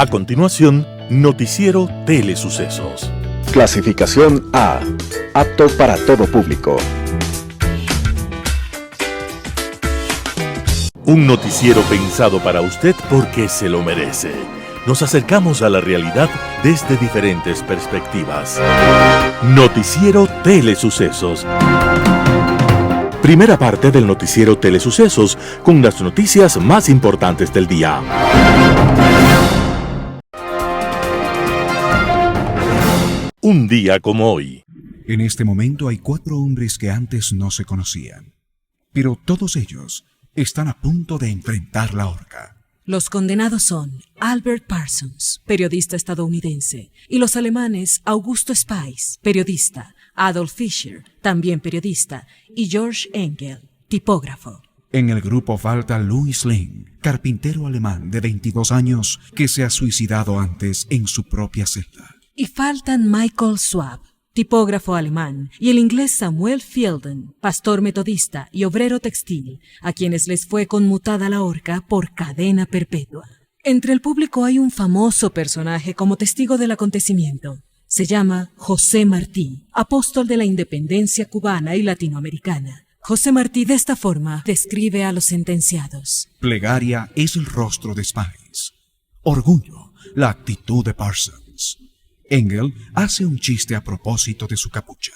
A continuación, Noticiero Telesucesos. Clasificación A. Apto para todo público. Un noticiero pensado para usted porque se lo merece. Nos acercamos a la realidad desde diferentes perspectivas. Noticiero Telesucesos. Primera parte del Noticiero Telesucesos, con las noticias más importantes del día. Un día como hoy. En este momento hay 4 hombres que antes no se conocían, pero todos ellos están a punto de enfrentar la horca. Los condenados son Albert Parsons, periodista estadounidense, y los alemanes Augusto Spies, periodista, Adolf Fischer, también periodista, y George Engel, tipógrafo. En el grupo falta Louis Lehn, carpintero alemán de 22 años que se ha suicidado antes en su propia celda. Y faltan Michael Schwab, tipógrafo alemán, y el inglés Samuel Fielden, pastor metodista y obrero textil, a quienes les fue conmutada la horca por cadena perpetua. Entre el público hay un famoso personaje como testigo del acontecimiento. Se llama José Martí, apóstol de la independencia cubana y latinoamericana. José Martí de esta forma describe a los sentenciados. Plegaria es el rostro de Spies. Orgullo, la actitud de Parsons. Engel hace un chiste a propósito de su capucha.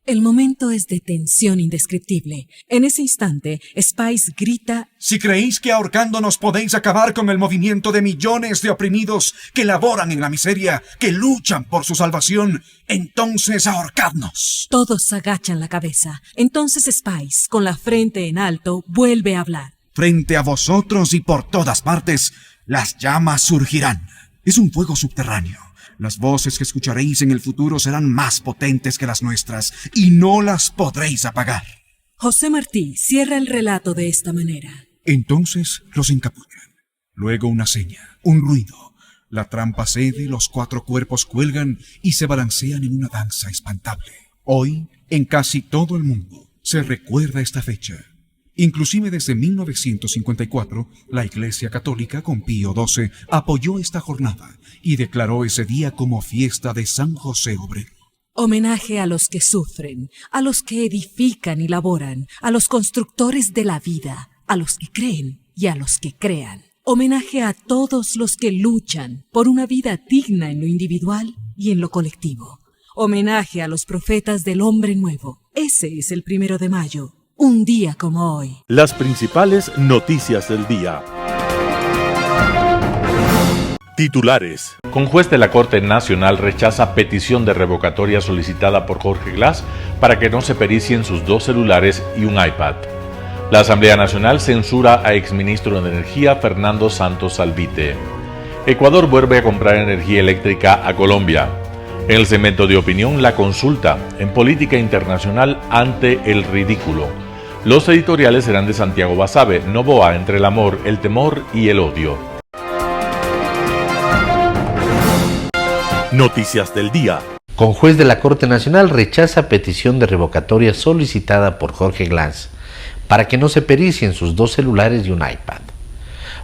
El momento es de tensión indescriptible. En ese instante, Spies grita: Si creéis que ahorcándonos podéis acabar con el movimiento de millones de oprimidos que laboran en la miseria, que luchan por su salvación, entonces ahorcadnos. Todos agachan la cabeza. Entonces Spies, con la frente en alto, vuelve a hablar. Frente a vosotros y por todas partes, las llamas surgirán. Es un fuego subterráneo. Las voces que escucharéis en el futuro serán más potentes que las nuestras y no las podréis apagar. José Martí cierra el relato de esta manera. Entonces los encapuchan. Luego una seña, un ruido. La trampa cede, los 4 cuerpos cuelgan y se balancean en una danza espantable. Hoy, en casi todo el mundo, se recuerda esta fecha. Inclusive desde 1954, la Iglesia Católica con Pío XII apoyó esta jornada y declaró ese día como fiesta de San José Obrero. Homenaje a los que sufren, a los que edifican y laboran, a los constructores de la vida, a los que creen y a los que crean. Homenaje a todos los que luchan por una vida digna en lo individual y en lo colectivo. Homenaje a los profetas del hombre nuevo. Ese es el 1 de mayo. Un día como hoy. Las principales noticias del día. Titulares. Con juez de la Corte Nacional rechaza petición de revocatoria solicitada por Jorge Glass para que no se pericien sus 2 celulares y un iPad. La Asamblea Nacional censura a exministro de Energía Fernando Santos Salvite. Ecuador vuelve a comprar energía eléctrica a Colombia. En el segmento de opinión, la consulta en política internacional ante el ridículo. Los editoriales serán de Santiago Basabe, Noboa, entre el amor, el temor y el odio. Noticias del día. Con juez de la Corte Nacional rechaza petición de revocatoria solicitada por Jorge Glass para que no se pericien sus 2 celulares y un iPad.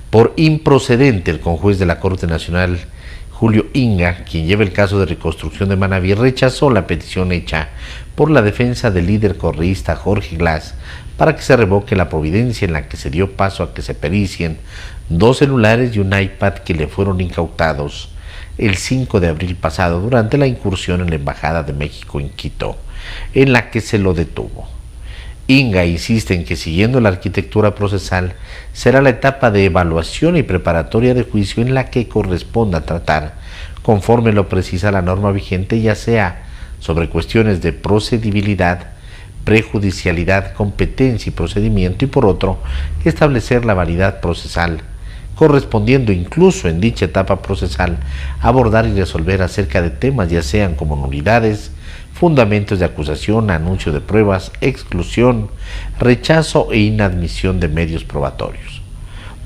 Por improcedente, el conjuez de la Corte Nacional, Julio Inga, quien lleva el caso de reconstrucción de Manabí, rechazó la petición hecha por la defensa del líder correísta Jorge Glass para que se revoque la providencia en la que se dio paso a que se pericien 2 celulares y un iPad que le fueron incautados el 5 de abril pasado durante la incursión en la Embajada de México en Quito, en la que se lo detuvo. Inga insiste en que, siguiendo la arquitectura procesal, será la etapa de evaluación y preparatoria de juicio en la que corresponda tratar, conforme lo precisa la norma vigente, ya sea sobre cuestiones de procedibilidad, prejudicialidad, competencia y procedimiento, y por otro, establecer la validad procesal, correspondiendo incluso en dicha etapa procesal abordar y resolver acerca de temas ya sean como nulidades, fundamentos de acusación, anuncio de pruebas, exclusión, rechazo e inadmisión de medios probatorios.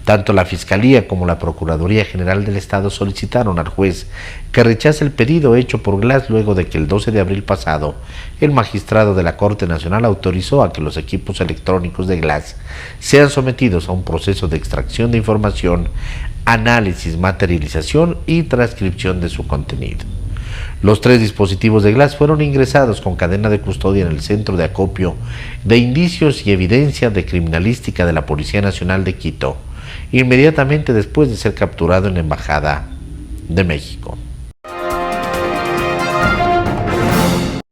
Tanto la Fiscalía como la Procuraduría General del Estado solicitaron al juez que rechace el pedido hecho por Glass luego de que el 12 de abril pasado el magistrado de la Corte Nacional autorizó a que los equipos electrónicos de Glass sean sometidos a un proceso de extracción de información análisis, materialización y transcripción de su contenido. Los 3 dispositivos de Glass fueron ingresados con cadena de custodia en el Centro de Acopio de Indicios y Evidencia de Criminalística de la Policía Nacional de Quito, inmediatamente después de ser capturado en la Embajada de México.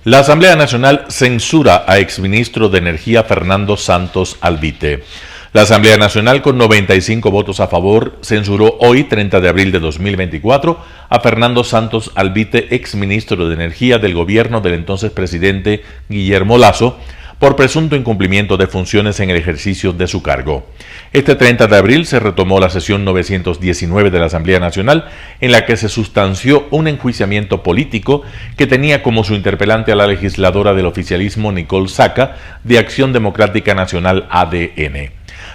La Asamblea Nacional censura a exministro de Energía Fernando Santos Albite. La Asamblea Nacional, con 95 votos a favor, censuró hoy, 30 de abril de 2024, a Fernando Santos Albite, exministro de Energía del gobierno del entonces presidente Guillermo Lasso, por presunto incumplimiento de funciones en el ejercicio de su cargo. Este 30 de abril se retomó la sesión 919 de la Asamblea Nacional, en la que se sustanció un enjuiciamiento político que tenía como su interpelante a la legisladora del oficialismo Nicole Saca, de Acción Democrática Nacional ADN.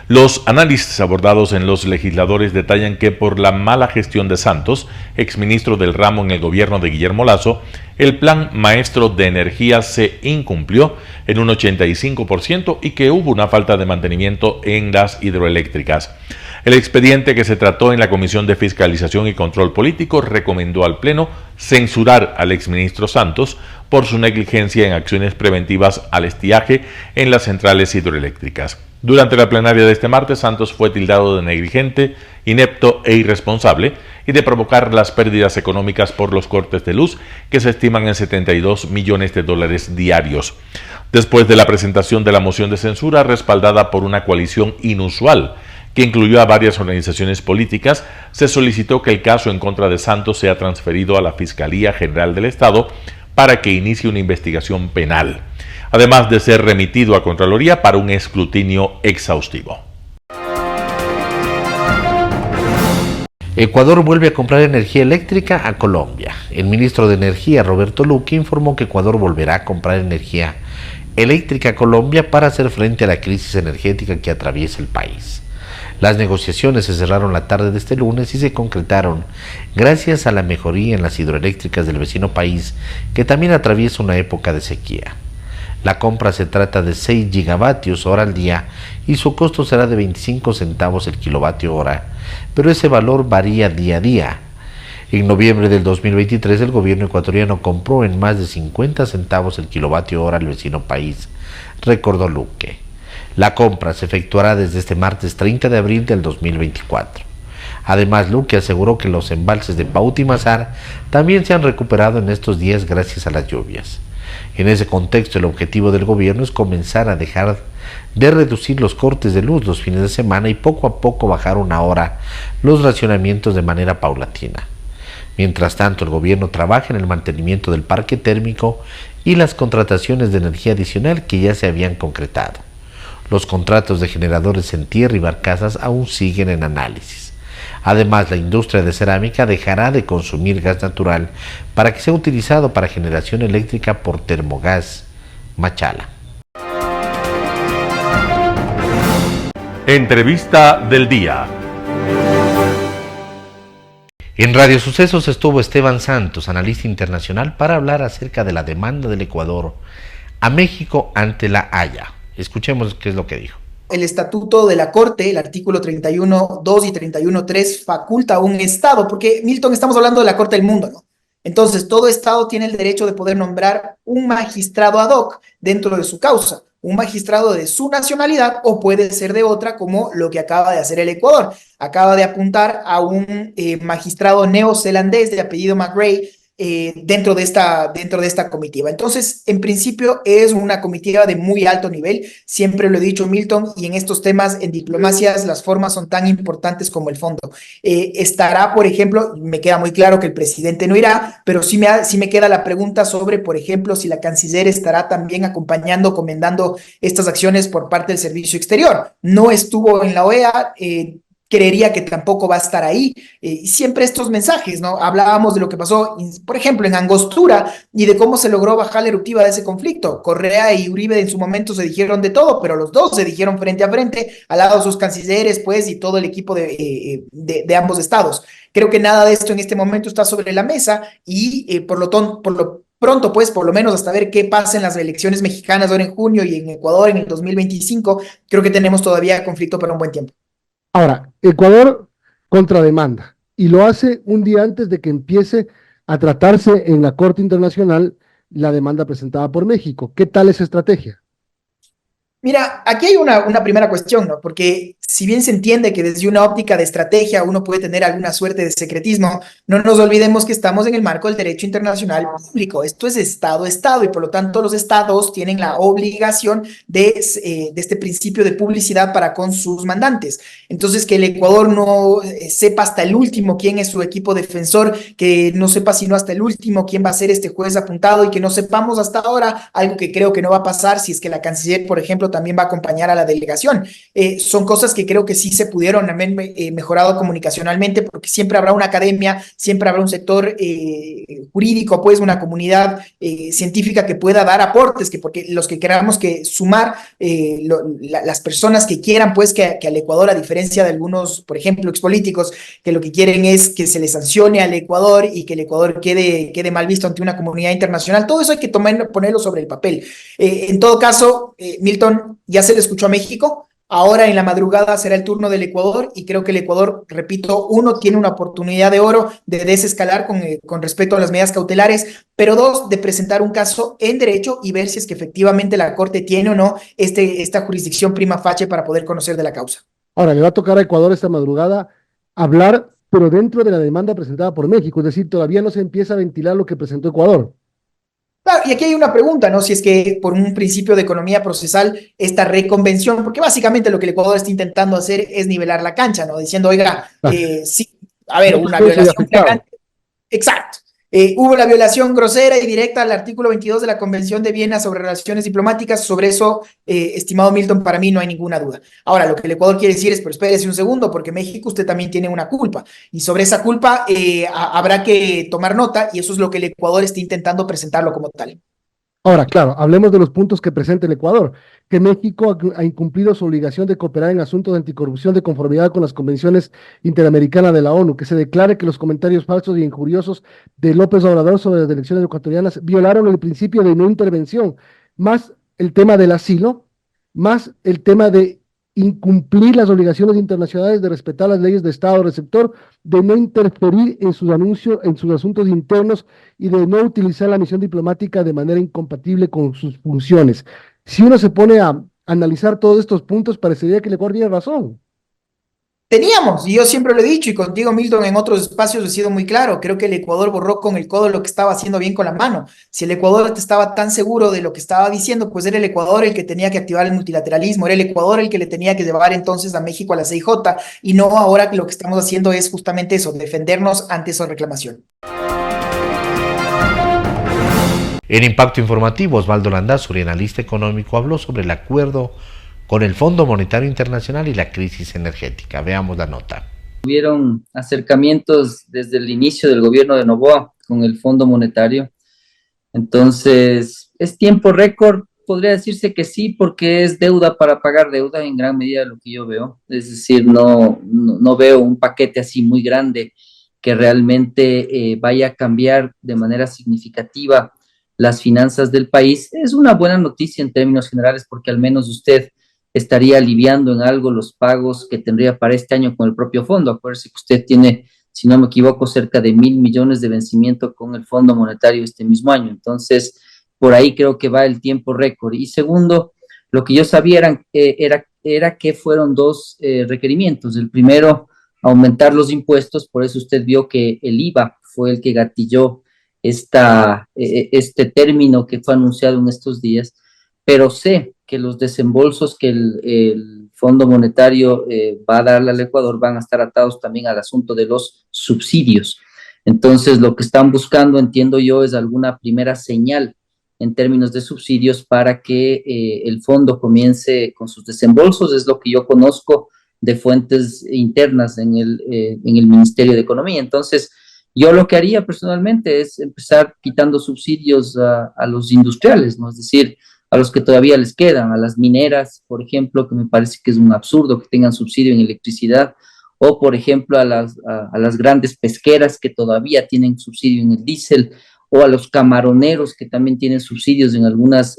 Los análisis abordados en los legisladores detallan que por la mala gestión de Santos, exministro del ramo en el gobierno de Guillermo Lasso, el plan maestro de energía se incumplió en un 85% y que hubo una falta de mantenimiento en las hidroeléctricas. El expediente, que se trató en la Comisión de Fiscalización y Control Político, recomendó al Pleno censurar al exministro Santos por su negligencia en acciones preventivas al estiaje en las centrales hidroeléctricas. Durante la plenaria de este martes, Santos fue tildado de negligente, inepto e irresponsable y de provocar las pérdidas económicas por los cortes de luz, que se estiman en $72 millones diarios. Después de la presentación de la moción de censura, respaldada por una coalición inusual, que incluyó a varias organizaciones políticas, se solicitó que el caso en contra de Santos sea transferido a la Fiscalía General del Estado para que inicie una investigación penal, además de ser remitido a Contraloría para un escrutinio exhaustivo. Ecuador vuelve a comprar energía eléctrica a Colombia. El ministro de Energía, Roberto Luque, informó que Ecuador volverá a comprar energía eléctrica a Colombia para hacer frente a la crisis energética que atraviesa el país. Las negociaciones se cerraron la tarde de este lunes y se concretaron gracias a la mejoría en las hidroeléctricas del vecino país, que también atraviesa una época de sequía. La compra se trata de 6 gigavatios hora al día y su costo será de 25 centavos el kilovatio hora, pero ese valor varía día a día. En noviembre del 2023 el gobierno ecuatoriano compró en más de 50 centavos el kilovatio hora al vecino país, recordó Luque. La compra se efectuará desde este martes 30 de abril del 2024. Además, Luque aseguró que los embalses de Pauta y Mazar también se han recuperado en estos días gracias a las lluvias. En ese contexto, el objetivo del gobierno es comenzar a dejar de reducir los cortes de luz los fines de semana y poco a poco bajar 1 hora los racionamientos de manera paulatina. Mientras tanto, el gobierno trabaja en el mantenimiento del parque térmico y las contrataciones de energía adicional que ya se habían concretado. Los contratos de generadores en tierra y barcazas aún siguen en análisis. Además, la industria de cerámica dejará de consumir gas natural para que sea utilizado para generación eléctrica por Termogás Machala. Entrevista del día. En Radio Sucesos estuvo Esteban Santos, analista internacional, para hablar acerca de la demanda del Ecuador a México ante la Haya. Escuchemos qué es lo que dijo. El estatuto de la Corte, el artículo 31.2 y 31.3, faculta a un Estado, porque, Milton, estamos hablando de la Corte del Mundo, ¿no? Entonces, todo Estado tiene el derecho de poder nombrar un magistrado ad hoc dentro de su causa, un magistrado de su nacionalidad o puede ser de otra, como lo que acaba de hacer el Ecuador. Acaba de apuntar a un magistrado neozelandés de apellido McRae dentro de esta comitiva. Entonces, en principio es una comitiva de muy alto nivel, siempre lo he dicho, Milton, y en estos temas, en diplomacias, las formas son tan importantes como el fondo. Estará, por ejemplo, me queda muy claro que el presidente no irá, pero sí me queda la pregunta sobre, por ejemplo, si la canciller estará también acompañando, comendando estas acciones por parte del Servicio Exterior. No estuvo en la OEA, creería que tampoco va a estar ahí. Siempre estos mensajes, ¿no? Hablábamos de lo que pasó, por ejemplo, en Angostura y de cómo se logró bajar la eruptiva de ese conflicto. Correa y Uribe en su momento se dijeron de todo, pero los dos se dijeron frente a frente, al lado de sus cancilleres, pues, y todo el equipo de ambos estados. Creo que nada de esto en este momento está sobre la mesa y por lo pronto, pues, por lo menos hasta ver qué pasa en las elecciones mexicanas ahora en junio y en Ecuador en el 2025, creo que tenemos todavía conflicto para un buen tiempo. Ahora, Ecuador contrademanda y lo hace un día antes de que empiece a tratarse en la Corte Internacional la demanda presentada por México. ¿Qué tal esa estrategia? Mira, aquí hay una primera cuestión, ¿no? Porque si bien se entiende que desde una óptica de estrategia uno puede tener alguna suerte de secretismo, no nos olvidemos que estamos en el marco del derecho internacional público. Esto es Estado a Estado y por lo tanto los estados tienen la obligación de este principio de publicidad para con sus mandantes. Entonces, que el Ecuador no sepa hasta el último quién es su equipo defensor, que no sepa sino hasta el último quién va a ser este juez apuntado y que no sepamos hasta ahora, algo que creo que no va a pasar si es que la canciller, por ejemplo, también va a acompañar a la delegación. Son cosas que creo que sí se pudieron haber mejorado comunicacionalmente, porque siempre habrá una academia, siempre habrá un sector jurídico, pues una comunidad científica que pueda dar aportes, que porque los que queramos que sumar, las personas que quieran, pues que al Ecuador, a diferencia de algunos, por ejemplo, expolíticos, que lo que quieren es que se le sancione al Ecuador y que el Ecuador quede mal visto ante una comunidad internacional, todo eso hay que ponerlo sobre el papel. En todo caso, Milton, ya se le escuchó a México. Ahora en la madrugada será el turno del Ecuador y creo que el Ecuador, repito, uno, tiene una oportunidad de oro de desescalar con respecto a las medidas cautelares, pero dos, de presentar un caso en derecho y ver si es que efectivamente la Corte tiene o no esta jurisdicción prima facie para poder conocer de la causa. Ahora, le va a tocar a Ecuador esta madrugada hablar, pero dentro de la demanda presentada por México, es decir, todavía no se empieza a ventilar lo que presentó Ecuador. Claro, y aquí hay una pregunta, ¿no? Si es que por un principio de economía procesal, esta reconvención, porque básicamente lo que el Ecuador está intentando hacer es nivelar la cancha, ¿no? Diciendo, oiga, sí, a ver, una violación flagrante. Exacto. Hubo la violación grosera y directa al artículo 22 de la Convención de Viena sobre relaciones diplomáticas. Sobre eso, estimado Milton, para mí no hay ninguna duda. Ahora, lo que el Ecuador quiere decir es, pero espérese un segundo, porque México usted también tiene una culpa. Y sobre esa culpa habrá que tomar nota y eso es lo que el Ecuador está intentando presentarlo como tal. Ahora, claro, hablemos de los puntos que presenta el Ecuador, que México ha incumplido su obligación de cooperar en asuntos de anticorrupción de conformidad con las convenciones interamericanas de la ONU, que se declare que los comentarios falsos y injuriosos de López Obrador sobre las elecciones ecuatorianas violaron el principio de no intervención, más el tema del asilo, más el tema de incumplir las obligaciones internacionales de respetar las leyes de Estado receptor, de no interferir en sus anuncios, en sus asuntos internos y de no utilizar la misión diplomática de manera incompatible con sus funciones. Si uno se pone a analizar todos estos puntos, parecería que el Ecuador tiene razón. Teníamos, y yo siempre lo he dicho, y contigo, Milton, en otros espacios he sido muy claro, creo que el Ecuador borró con el codo lo que estaba haciendo bien con la mano. Si el Ecuador estaba tan seguro de lo que estaba diciendo, pues era el Ecuador el que tenía que activar el multilateralismo, era el Ecuador el que le tenía que llevar entonces a México a la CIJ, y no ahora que lo que estamos haciendo es justamente eso, defendernos ante esa reclamación. En Impacto Informativo, Osvaldo Landazuri, analista económico, habló sobre el acuerdo con el Fondo Monetario Internacional y la crisis energética. Veamos la nota. Hubieron acercamientos desde el inicio del gobierno de Noboa con el Fondo Monetario. Entonces, ¿es tiempo récord? Podría decirse que sí, porque es deuda para pagar deuda en gran medida lo que yo veo. Es decir, no veo un paquete así muy grande que realmente vaya a cambiar de manera significativa las finanzas del país. Es una buena noticia en términos generales porque al menos usted estaría aliviando en algo los pagos que tendría para este año con el propio fondo. Acuérdese que usted tiene, si no me equivoco, cerca de 1.000 millones de vencimiento con el Fondo Monetario este mismo año. Entonces, por ahí creo que va el tiempo récord. Y segundo, lo que yo sabía era que fueron dos requerimientos. El primero, aumentar los impuestos, por eso usted vio que el IVA fue el que gatilló este término que fue anunciado en estos días, pero sé que los desembolsos que el Fondo Monetario va a darle al Ecuador van a estar atados también al asunto de los subsidios. Entonces, lo que están buscando, entiendo yo, es alguna primera señal en términos de subsidios para que el fondo comience con sus desembolsos, es lo que yo conozco de fuentes internas en el Ministerio de Economía. Entonces, yo lo que haría personalmente es empezar quitando subsidios a los industriales, ¿no? Es decir, a los que todavía les quedan, a las mineras, por ejemplo, que me parece que es un absurdo que tengan subsidio en electricidad, o por ejemplo a las grandes pesqueras que todavía tienen subsidio en el diésel, o a los camaroneros que también tienen subsidios en algunos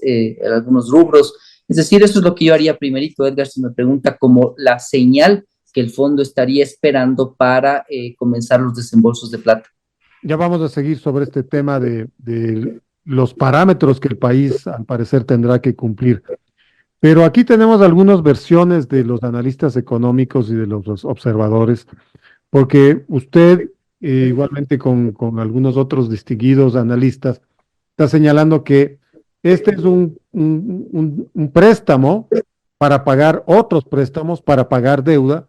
rubros. Es decir, eso es lo que yo haría primerito, Edgar, si me pregunta como la señal que el fondo estaría esperando para comenzar los desembolsos de plata. Ya vamos a seguir sobre este tema de los parámetros que el país al parecer tendrá que cumplir. Pero aquí tenemos algunas versiones de los analistas económicos y de los observadores, porque usted, igualmente con algunos otros distinguidos analistas, está señalando que este es un préstamo para pagar otros préstamos, para pagar deuda,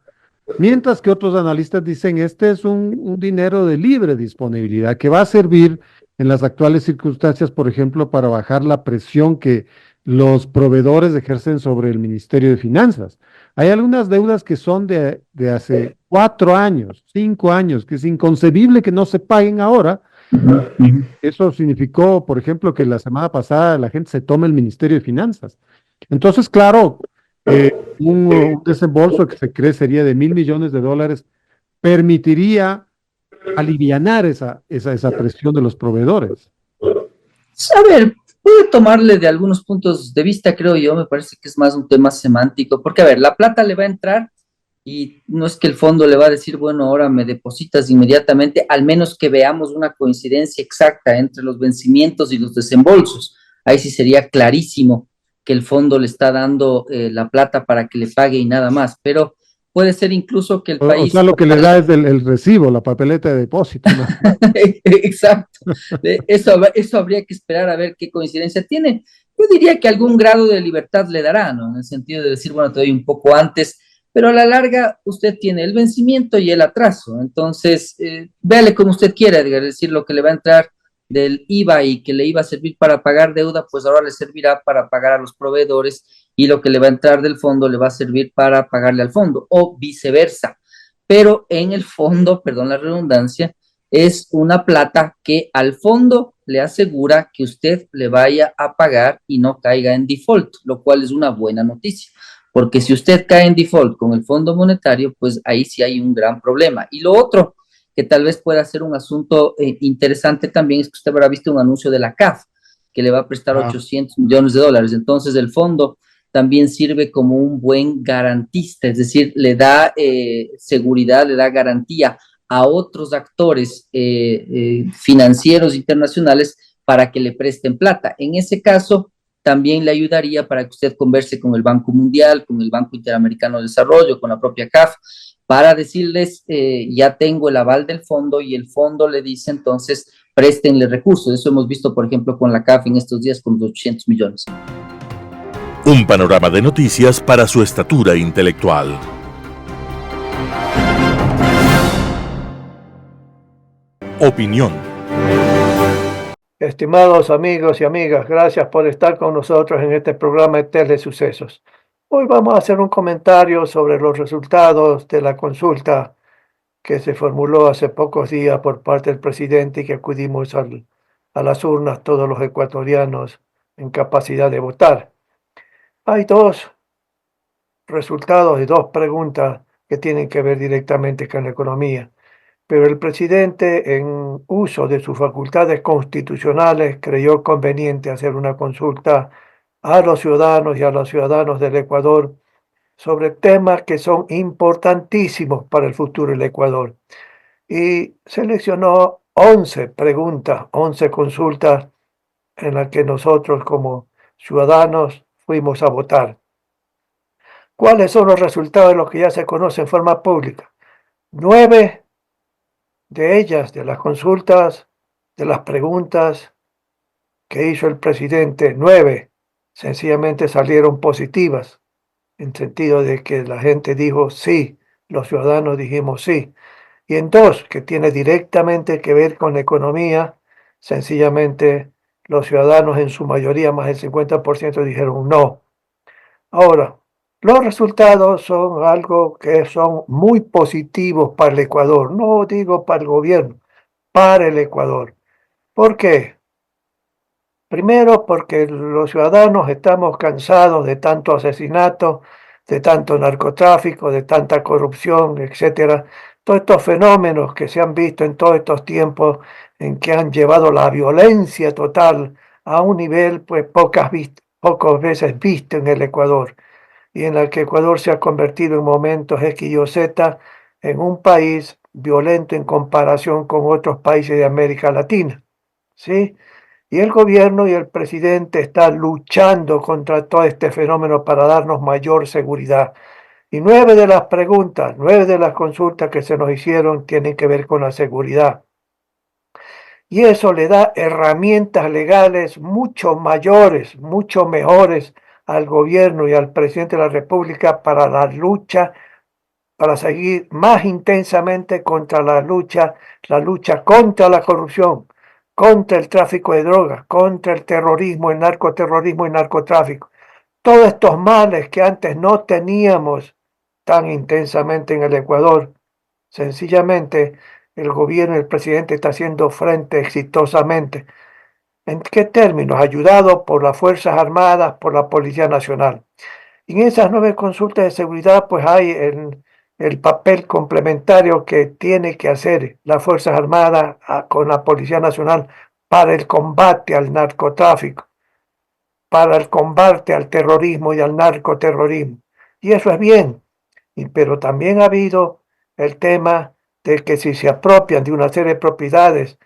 mientras que otros analistas dicen este es un dinero de libre disponibilidad que va a servir en las actuales circunstancias, por ejemplo, para bajar la presión que los proveedores ejercen sobre el Ministerio de Finanzas. Hay algunas deudas que son de hace 4 años, 5 años, que es inconcebible que no se paguen ahora. Eso significó, por ejemplo, que la semana pasada la gente se tome el Ministerio de Finanzas. Entonces, claro, un desembolso que se cree sería de $1.000 millones, permitiría alivianar esa presión de los proveedores. A ver, puede tomarle de algunos puntos de vista, creo yo, me parece que es más un tema semántico, porque a ver, la plata le va a entrar y no es que el fondo le va a decir, bueno, ahora me depositas inmediatamente, al menos que veamos una coincidencia exacta entre los vencimientos y los desembolsos. Ahí sí sería clarísimo que el fondo le está dando la plata para que le pague y nada más, pero puede ser incluso que el país... O sea, lo que le da es el recibo, la papeleta de depósito, ¿no? Exacto. Eso habría que esperar a ver qué coincidencia tiene. Yo diría que algún grado de libertad le dará, ¿no? En el sentido de decir, bueno, te doy un poco antes, pero a la larga usted tiene el vencimiento y el atraso. Entonces, véale como usted quiera, es decir, lo que le va a entrar del IVA y que le iba a servir para pagar deuda, pues ahora le servirá para pagar a los proveedores, y lo que le va a entrar del fondo le va a servir para pagarle al fondo, o viceversa. Pero en el fondo, perdón la redundancia, es una plata que al fondo le asegura que usted le vaya a pagar y no caiga en default, lo cual es una buena noticia, porque si usted cae en default con el Fondo Monetario, pues ahí sí hay un gran problema. Y lo otro, que tal vez pueda ser un asunto interesante también, es que usted habrá visto un anuncio de la CAF, que le va a prestar $800 millones. Entonces el fondo también sirve como un buen garantista, es decir, le da seguridad, le da garantía a otros actores financieros internacionales para que le presten plata. En ese caso, también le ayudaría para que usted converse con el Banco Mundial, con el Banco Interamericano de Desarrollo, con la propia CAF, para decirles, ya tengo el aval del fondo, y el fondo le dice, entonces, préstenle recursos. Eso hemos visto, por ejemplo, con la CAF en estos días con los 800 millones. Un panorama de noticias para su estatura intelectual. Opinión. Estimados amigos y amigas, gracias por estar con nosotros en este programa de Telesucesos. Hoy vamos a hacer un comentario sobre los resultados de la consulta que se formuló hace pocos días por parte del presidente y que acudimos a las urnas todos los ecuatorianos en capacidad de votar. Hay dos resultados y dos preguntas que tienen que ver directamente con la economía, pero el presidente, en uso de sus facultades constitucionales, creyó conveniente hacer una consulta a los ciudadanos y a los ciudadanos del Ecuador sobre temas que son importantísimos para el futuro del Ecuador. Y seleccionó 11 preguntas, 11 consultas en las que nosotros como ciudadanos fuimos a votar. ¿Cuáles son los resultados de los que ya se conocen en forma pública? 9 de ellas, de las consultas, de las preguntas que hizo el presidente, 9 sencillamente salieron positivas, en sentido de que la gente dijo sí, los ciudadanos dijimos sí. Y en 2, que tiene directamente que ver con la economía, sencillamente los ciudadanos en su mayoría, más del 50%, dijeron no. Ahora, los resultados son algo que son muy positivos para el Ecuador, no digo para el gobierno, para el Ecuador. ¿Por qué? Primero, porque los ciudadanos estamos cansados de tanto asesinato, de tanto narcotráfico, de tanta corrupción, etcétera. Todos estos fenómenos que se han visto en todos estos tiempos en que han llevado la violencia total a un nivel pues pocas veces visto en el Ecuador. y en la que Ecuador se ha convertido en momentos X, Y o Z en un país violento en comparación con otros países de América Latina, ¿sí? Y el gobierno y el presidente están luchando contra todo este fenómeno para darnos mayor seguridad. Y 9 de las preguntas, 9 de las consultas que se nos hicieron tienen que ver con la seguridad. Y eso le da herramientas legales mucho mayores, mucho mejores al gobierno y al presidente de la República para la lucha, para seguir más intensamente contra la lucha contra la corrupción, contra el tráfico de drogas, contra el terrorismo, el narcoterrorismo y narcotráfico. Todos estos males que antes no teníamos tan intensamente en el Ecuador, sencillamente el gobierno y el presidente está haciendo frente exitosamente. ¿En qué términos? Ayudado por las Fuerzas Armadas, por la Policía Nacional. Y en esas 9 consultas de seguridad, pues hay el papel complementario que tiene que hacer las Fuerzas Armadas con la Policía Nacional para el combate al narcotráfico, para el combate al terrorismo y al narcoterrorismo. Y eso es bien, pero también ha habido el tema de que si se apropian de una serie de propiedades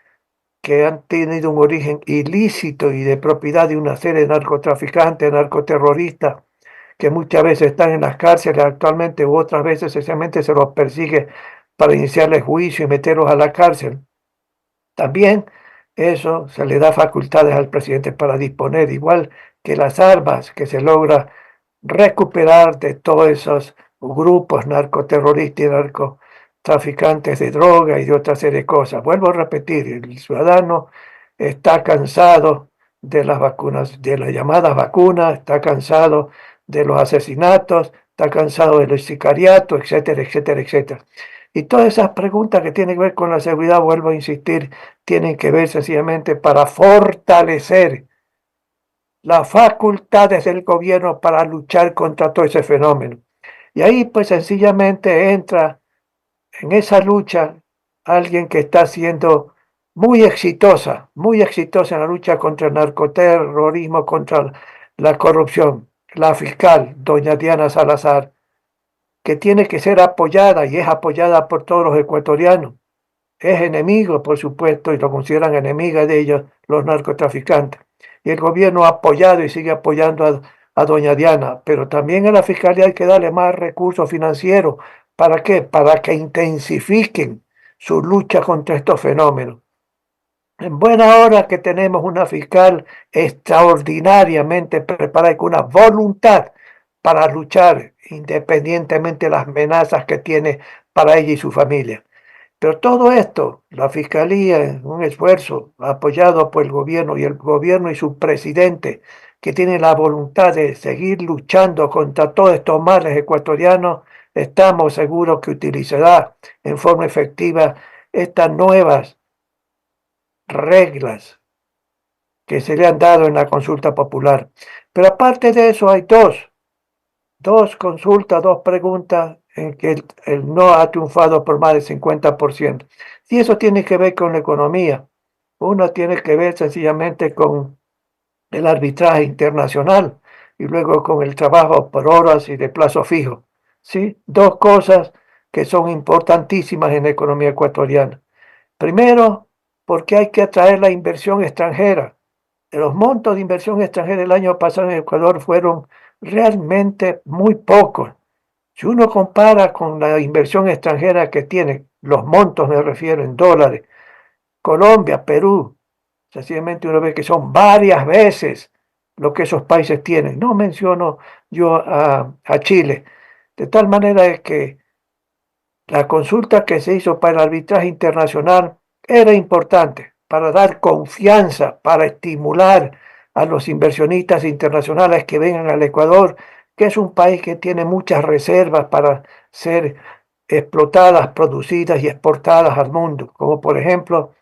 que han tenido un origen ilícito y de propiedad de una serie de narcotraficantes, narcoterroristas, que muchas veces están en las cárceles actualmente u otras veces sencillamente se los persigue para iniciarles juicio y meterlos a la cárcel. También eso se le da facultades al presidente para disponer, igual que las armas que se logra recuperar de todos esos grupos narcoterroristas y narcotraficantes de droga y de otra serie de cosas. Vuelvo a repetir, el ciudadano está cansado de las vacunas, de las llamadas vacunas, está cansado de los asesinatos, está cansado del sicariato, etcétera, etcétera, etcétera. Y todas esas preguntas que tienen que ver con la seguridad, vuelvo a insistir, tienen que ver sencillamente para fortalecer las facultades del gobierno para luchar contra todo ese fenómeno. Y ahí pues sencillamente entra en esa lucha alguien que está siendo muy exitosa en la lucha contra el narcoterrorismo, contra la corrupción, la fiscal, doña Diana Salazar, que tiene que ser apoyada y es apoyada por todos los ecuatorianos. Es enemigo, por supuesto, y lo consideran enemiga de ellos los narcotraficantes. Y el gobierno ha apoyado y sigue apoyando a doña Diana, pero también a la fiscalía hay que darle más recursos financieros. ¿Para qué? Para que intensifiquen su lucha contra estos fenómenos. En buena hora que tenemos una fiscal extraordinariamente preparada y con una voluntad para luchar independientemente de las amenazas que tiene para ella y su familia. Pero todo esto, la Fiscalía, en un esfuerzo apoyado por el gobierno y su presidente, que tiene la voluntad de seguir luchando contra todos estos males ecuatorianos, estamos seguros que utilizará en forma efectiva estas nuevas reglas que se le han dado en la consulta popular. Pero aparte de eso hay dos consultas, dos preguntas en que el no ha triunfado por más del 50%. Y eso tiene que ver con la economía. Uno tiene que ver sencillamente con el arbitraje internacional y luego con el trabajo por horas y de plazo fijo. ¿Sí? Dos cosas que son importantísimas en la economía ecuatoriana. Primero, porque hay que atraer la inversión extranjera. Los montos de inversión extranjera el año pasado en Ecuador fueron realmente muy pocos. Si uno compara con la inversión extranjera que tiene, los montos me refiero en dólares, Colombia, Perú, sencillamente uno ve que son varias veces lo que esos países tienen. No menciono yo a Chile. De tal manera que la consulta que se hizo para el arbitraje internacional era importante para dar confianza, para estimular a los inversionistas internacionales que vengan al Ecuador, que es un país que tiene muchas reservas para ser explotadas, producidas y exportadas al mundo, como por ejemplo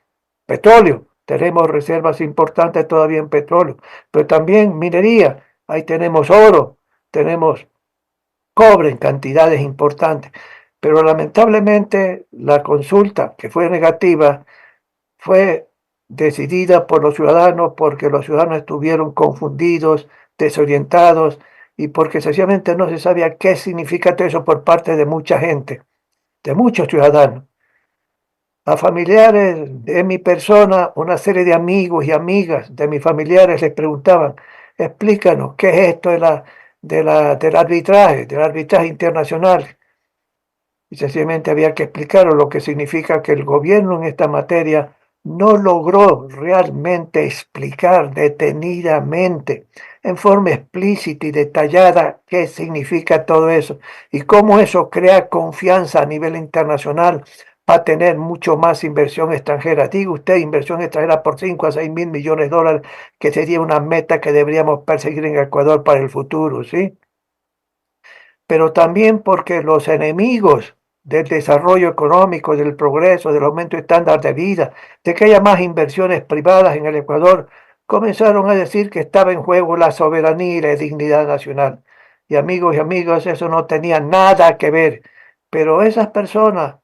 petróleo. Tenemos reservas importantes todavía en petróleo, pero también minería. Ahí tenemos oro, tenemos cobre en cantidades importantes. Pero lamentablemente la consulta, que fue negativa, fue decidida por los ciudadanos porque los ciudadanos estuvieron confundidos, desorientados y porque sencillamente no se sabía qué significa todo eso por parte de mucha gente, de muchos ciudadanos. A familiares de mi persona, una serie de amigos y amigas de mis familiares les preguntaban, explícanos, ¿qué es esto del arbitraje internacional? Y sencillamente había que explicar lo que significa que el gobierno en esta materia no logró realmente explicar detenidamente, en forma explícita y detallada, qué significa todo eso y cómo eso crea confianza a nivel internacional para tener mucho más inversión extranjera. Diga usted, inversión extranjera por 5 a 6 mil millones de dólares, que sería una meta que deberíamos perseguir en Ecuador para el futuro, ¿sí? Pero también porque los enemigos del desarrollo económico, del progreso, del aumento estándar de vida, de que haya más inversiones privadas en el Ecuador, comenzaron a decir que estaba en juego la soberanía y la dignidad nacional. Y amigos y amigas, eso no tenía nada que ver. Pero esas personas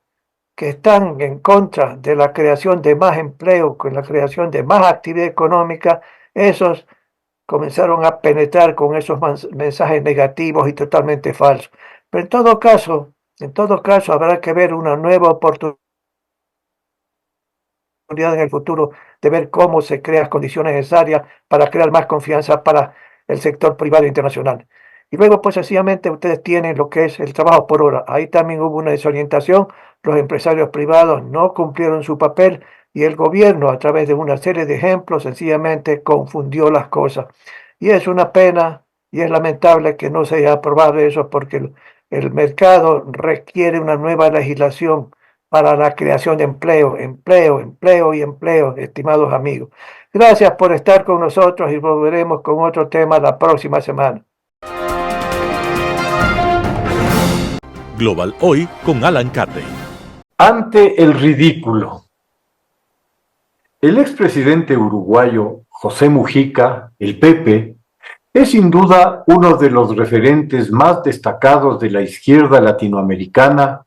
que están en contra de la creación de más empleo, con la creación de más actividad económica, esos comenzaron a penetrar con esos mensajes negativos y totalmente falsos. Pero en todo caso habrá que ver una nueva oportunidad en el futuro de ver cómo se crean las condiciones necesarias para crear más confianza para el sector privado internacional. Y luego, pues sencillamente ustedes tienen lo que es el trabajo por hora. Ahí también hubo una desorientación, los empresarios privados no cumplieron su papel y el gobierno, a través de una serie de ejemplos, sencillamente confundió las cosas. Y es una pena y es lamentable que no se haya aprobado eso porque el mercado requiere una nueva legislación para la creación de empleo, estimados amigos. Gracias por estar con nosotros y volveremos con otro tema la próxima semana. Global Hoy con Alan Carney. Ante el ridículo. El expresidente uruguayo José Mujica, el Pepe, es sin duda uno de los referentes más destacados de la izquierda latinoamericana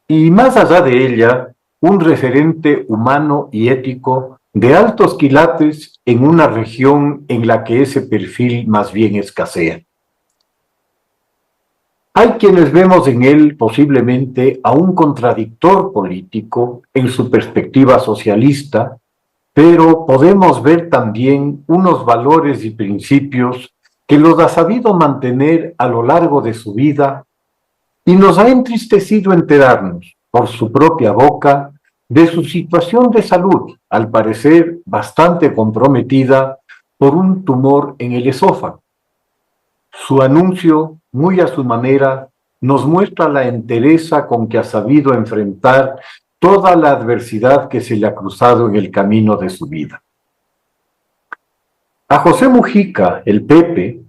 y, más allá de ella, un referente humano y ético de altos quilates en una región en la que ese perfil más bien escasea. Hay quienes vemos en él posiblemente a un contradictor político en su perspectiva socialista, pero podemos ver también unos valores y principios que los ha sabido mantener a lo largo de su vida y nos ha entristecido enterarnos por su propia boca de su situación de salud, al parecer bastante comprometida por un tumor en el esófago. Su anuncio, muy a su manera, nos muestra la entereza con que ha sabido enfrentar toda la adversidad que se le ha cruzado en el camino de su vida. A José Mujica, el Pepe,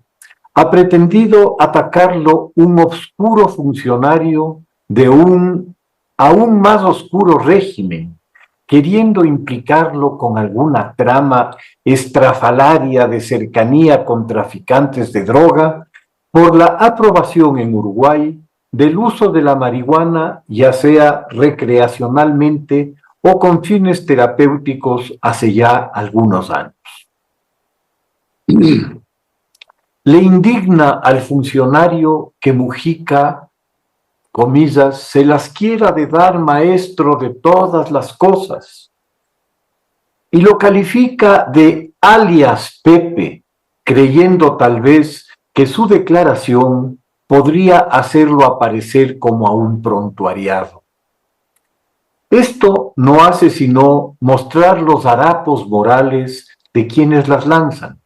ha pretendido atacarlo un oscuro funcionario de un aún más oscuro régimen, queriendo implicarlo con alguna trama estrafalaria de cercanía con traficantes de droga por la aprobación en Uruguay del uso de la marihuana, ya sea recreacionalmente o con fines terapéuticos hace ya algunos años. Le indigna al funcionario que Mujica, comillas, se las quiera de dar maestro de todas las cosas, y lo califica de alias Pepe, creyendo tal vez que su declaración podría hacerlo aparecer como a un prontuariado. Esto no hace sino mostrar los harapos morales de quienes las lanzan.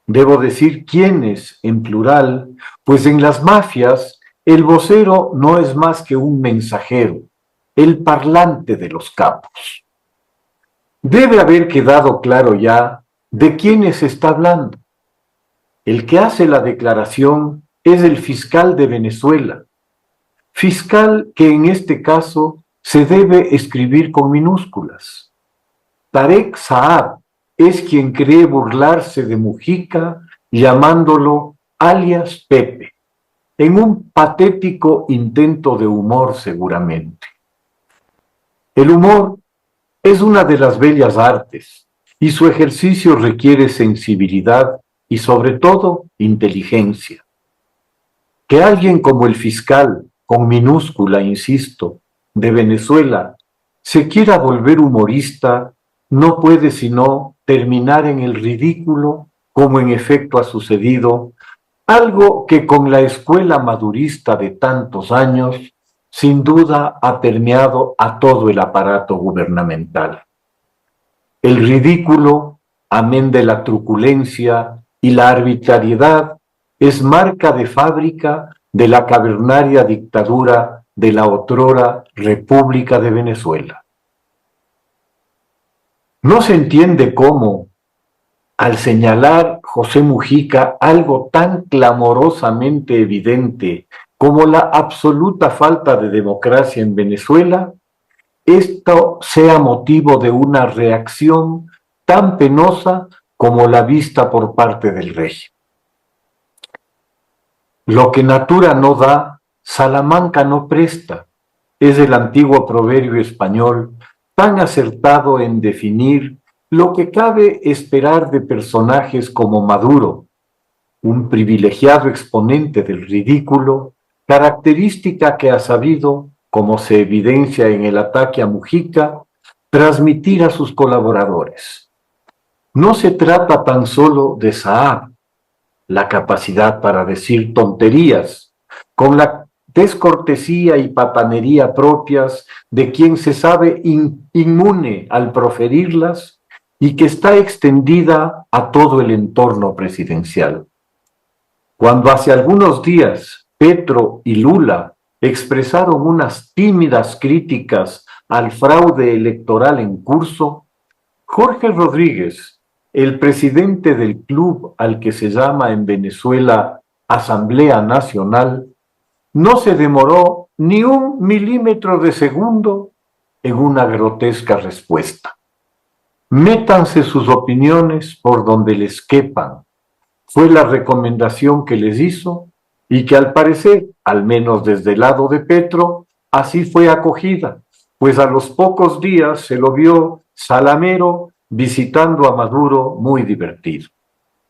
Debo decir quiénes en plural, pues en las mafias el vocero no es más que un mensajero, el parlante de los capos. Debe haber quedado claro ya de quiénes se está hablando. El que hace la declaración es el fiscal de Venezuela, fiscal que en este caso se debe escribir con minúsculas. Tarek Saab es quien cree burlarse de Mujica llamándolo alias Pepe, en un patético intento de humor seguramente. El humor es una de las bellas artes y su ejercicio requiere sensibilidad y sobre todo inteligencia. Que alguien como el fiscal, con minúscula, insisto, de Venezuela, se quiera volver humorista, no puede sino terminar en el ridículo, como en efecto ha sucedido, algo que con la escuela madurista de tantos años, sin duda ha permeado a todo el aparato gubernamental. El ridículo, amén de la truculencia y la arbitrariedad, es marca de fábrica de la cavernaria dictadura de la otrora República de Venezuela. No se entiende cómo, al señalar José Mujica algo tan clamorosamente evidente como la absoluta falta de democracia en Venezuela, esto sea motivo de una reacción tan penosa como la vista por parte del régimen. Lo que natura no da, Salamanca no presta, es el antiguo proverbio español tan acertado en definir lo que cabe esperar de personajes como Maduro, un privilegiado exponente del ridículo, característica que ha sabido, como se evidencia en el ataque a Mujica, transmitir a sus colaboradores. No se trata tan solo de Saab, la capacidad para decir tonterías, con la descortesía y patanería propias de quien se sabe inmune al proferirlas y que está extendida a todo el entorno presidencial. Cuando hace algunos días Petro y Lula expresaron unas tímidas críticas al fraude electoral en curso, Jorge Rodríguez, el presidente del club al que se llama en Venezuela Asamblea Nacional, no se demoró ni un milímetro de segundo en una grotesca respuesta. Métanse sus opiniones por donde les quepan. Fue la recomendación que les hizo y que al parecer, al menos desde el lado de Petro, así fue acogida, pues a los pocos días se lo vio salamero visitando a Maduro muy divertido.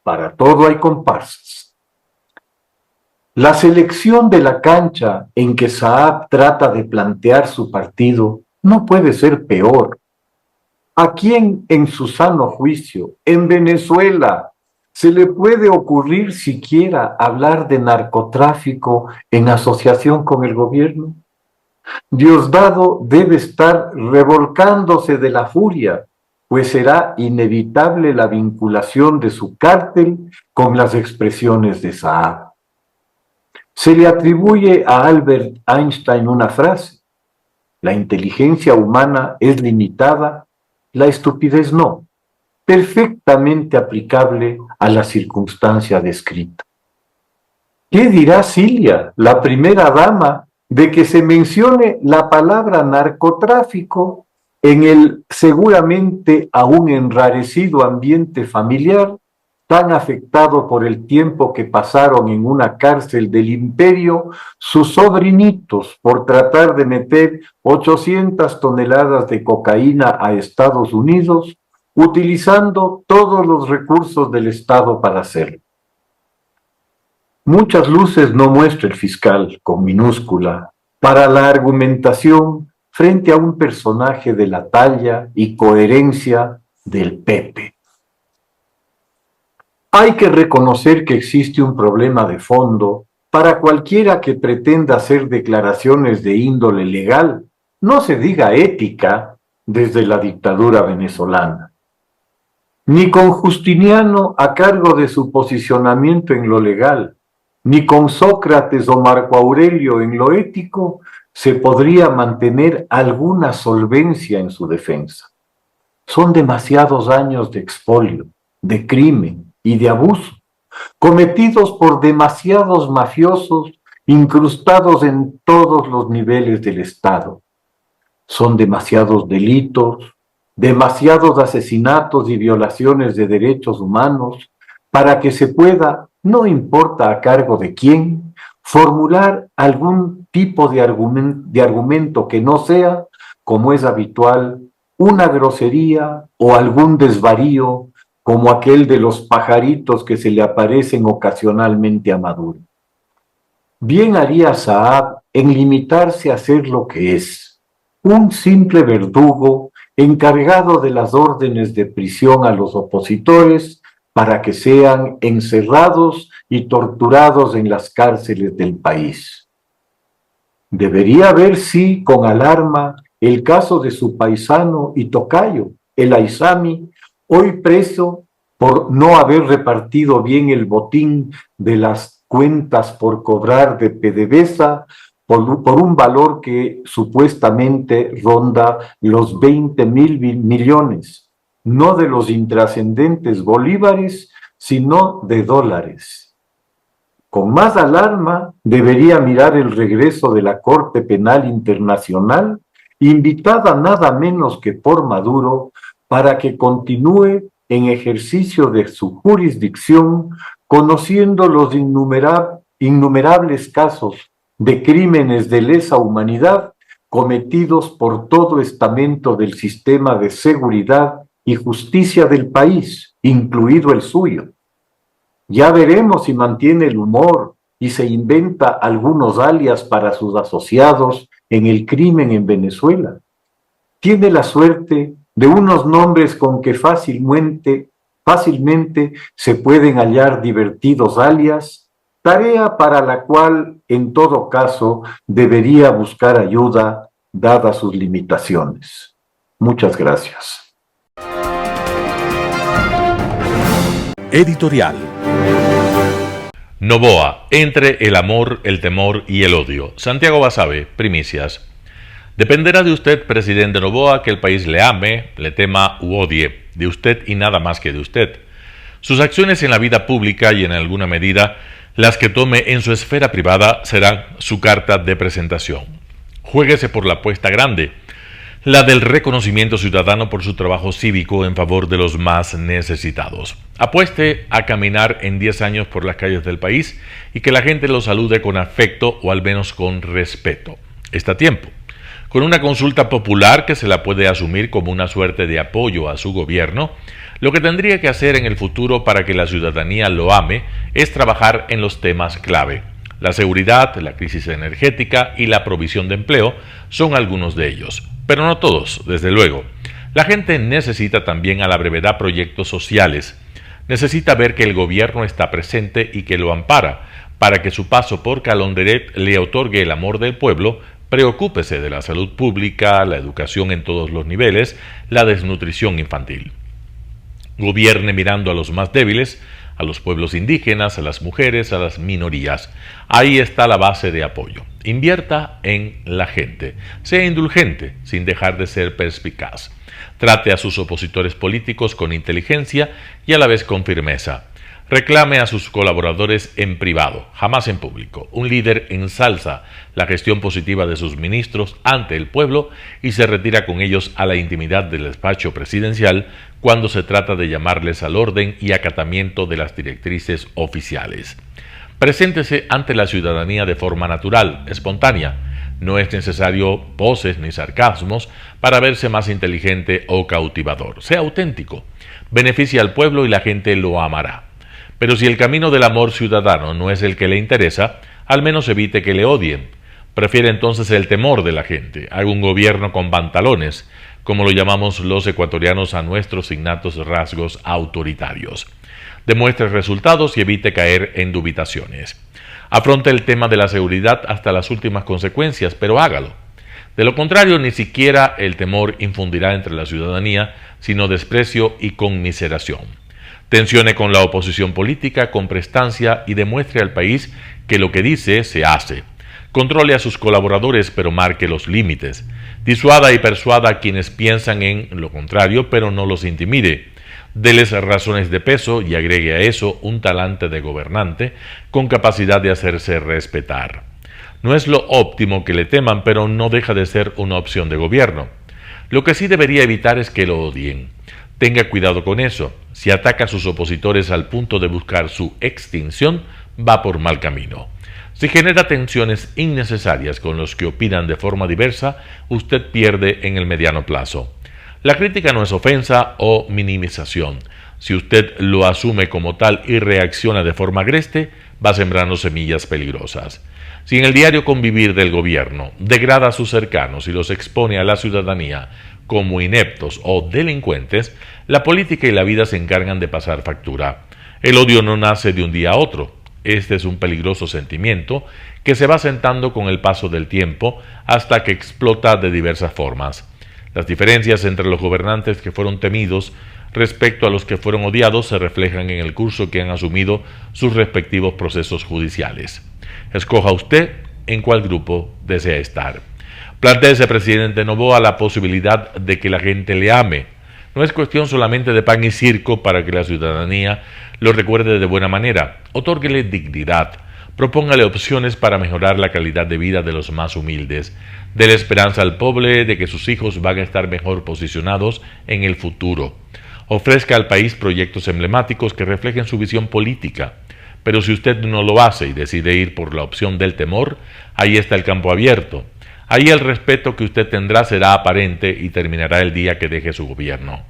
Para todo hay comparsas. La selección de la cancha en que Saab trata de plantear su partido no puede ser peor. ¿A quién en su sano juicio, en Venezuela, se le puede ocurrir siquiera hablar de narcotráfico en asociación con el gobierno? Diosdado debe estar revolcándose de la furia, pues será inevitable la vinculación de su cártel con las expresiones de Saab. Se le atribuye a Albert Einstein una frase: la inteligencia humana es limitada, la estupidez no, perfectamente aplicable a la circunstancia descrita. ¿Qué dirá Cilia, la primera dama, de que se mencione la palabra narcotráfico en el seguramente aún enrarecido ambiente familiar, tan afectado por el tiempo que pasaron en una cárcel del imperio sus sobrinitos por tratar de meter 800 toneladas de cocaína a Estados Unidos, utilizando todos los recursos del Estado para hacerlo? Muchas luces no muestra el fiscal, con minúscula, para la argumentación frente a un personaje de la talla y coherencia del Pepe. Hay que reconocer que existe un problema de fondo para cualquiera que pretenda hacer declaraciones de índole legal, no se diga ética, desde la dictadura venezolana. Ni con Justiniano a cargo de su posicionamiento en lo legal, ni con Sócrates o Marco Aurelio en lo ético, se podría mantener alguna solvencia en su defensa. Son demasiados años de expolio, de crimen y de abuso, cometidos por demasiados mafiosos incrustados en todos los niveles del Estado. Son demasiados delitos, demasiados asesinatos y violaciones de derechos humanos para que se pueda, no importa a cargo de quién, formular algún tipo de argumento que no sea, como es habitual, una grosería o algún desvarío, como aquel de los pajaritos que se le aparecen ocasionalmente a Maduro. Bien haría Saab en limitarse a ser lo que es, un simple verdugo encargado de las órdenes de prisión a los opositores para que sean encerrados y torturados en las cárceles del país. Debería ver, sí, con alarma el caso de su paisano y tocayo, el Aizami, hoy preso por no haber repartido bien el botín de las cuentas por cobrar de PDVSA por un valor que supuestamente ronda los 20.000 millones, no de los intrascendentes bolívares, sino de dólares. Con más alarma debería mirar el regreso de la Corte Penal Internacional, invitada nada menos que por Maduro, para que continúe en ejercicio de su jurisdicción, conociendo los innumerables casos de crímenes de lesa humanidad cometidos por todo estamento del sistema de seguridad y justicia del país, incluido el suyo. Ya veremos si mantiene el humor y se inventa algunos alias para sus asociados en el crimen en Venezuela. Tiene la suerte de unos nombres con que fácilmente se pueden hallar divertidos alias, tarea para la cual, en todo caso, debería buscar ayuda, dadas sus limitaciones. Muchas gracias. Editorial. Noboa, entre el amor, el temor y el odio. Santiago Basabe, primicias. Dependerá de usted, presidente Noboa, que el país le ame, le tema u odie, de usted y nada más que de usted. Sus acciones en la vida pública y en alguna medida las que tome en su esfera privada serán su carta de presentación. Juéguese por la apuesta grande, la del reconocimiento ciudadano por su trabajo cívico en favor de los más necesitados. Apueste a caminar en 10 años por las calles del país y que la gente lo salude con afecto o al menos con respeto. Está a tiempo. Con una consulta popular que se la puede asumir como una suerte de apoyo a su gobierno, lo que tendría que hacer en el futuro para que la ciudadanía lo ame es trabajar en los temas clave. La seguridad, la crisis energética y la provisión de empleo son algunos de ellos, pero no todos, desde luego. La gente necesita también a la brevedad proyectos sociales. Necesita ver que el gobierno está presente y que lo ampara, para que su paso por Calonderet le otorgue el amor del pueblo. Preocúpese de la salud pública, la educación en todos los niveles, la desnutrición infantil. Gobierne mirando a los más débiles, a los pueblos indígenas, a las mujeres, a las minorías. Ahí está la base de apoyo. Invierta en la gente. Sea indulgente, sin dejar de ser perspicaz. Trate a sus opositores políticos con inteligencia y a la vez con firmeza. Reclame a sus colaboradores en privado, jamás en público. Un líder ensalza la gestión positiva de sus ministros ante el pueblo y se retira con ellos a la intimidad del despacho presidencial cuando se trata de llamarles al orden y acatamiento de las directrices oficiales. Preséntese ante la ciudadanía de forma natural, espontánea. No es necesario poses ni sarcasmos para verse más inteligente o cautivador. Sea auténtico. Beneficia al pueblo y la gente lo amará. Pero si el camino del amor ciudadano no es el que le interesa, al menos evite que le odien. Prefiere entonces el temor de la gente. Haga un gobierno con pantalones, como lo llamamos los ecuatorianos a nuestros innatos rasgos autoritarios. Demuestre resultados y evite caer en dubitaciones. Afronte el tema de la seguridad hasta las últimas consecuencias, pero hágalo. De lo contrario, ni siquiera el temor infundirá entre la ciudadanía, sino desprecio y conmiseración. Tensione con la oposición política con prestancia y demuestre al país que lo que dice se hace. Controle a sus colaboradores, pero marque los límites. Disuada y persuada a quienes piensan en lo contrario, pero no los intimide. Deles razones de peso y agregue a eso un talante de gobernante con capacidad de hacerse respetar. No es lo óptimo que le teman, pero no deja de ser una opción de gobierno. Lo que sí debería evitar es que lo odien. Tenga cuidado con eso. Si ataca a sus opositores al punto de buscar su extinción, va por mal camino. Si genera tensiones innecesarias con los que opinan de forma diversa, usted pierde en el mediano plazo. La crítica no es ofensa o minimización. Si usted lo asume como tal y reacciona de forma agreste, va sembrando semillas peligrosas. Si en el diario convivir del gobierno degrada a sus cercanos y los expone a la ciudadanía como ineptos o delincuentes, la política y la vida se encargan de pasar factura. El odio no nace de un día a otro. Este es un peligroso sentimiento que se va sentando con el paso del tiempo hasta que explota de diversas formas. Las diferencias entre los gobernantes que fueron temidos respecto a los que fueron odiados se reflejan en el curso que han asumido sus respectivos procesos judiciales. Escoja usted en cuál grupo desea estar. Plantéese, presidente Noboa, la posibilidad de que la gente le ame. No es cuestión solamente de pan y circo para que la ciudadanía lo recuerde de buena manera. Otórguele dignidad. Propóngale opciones para mejorar la calidad de vida de los más humildes. Dele esperanza al pobre de que sus hijos van a estar mejor posicionados en el futuro. Ofrezca al país proyectos emblemáticos que reflejen su visión política. Pero si usted no lo hace y decide ir por la opción del temor, ahí está el campo abierto. Ahí el respeto que usted tendrá será aparente y terminará el día que deje su gobierno.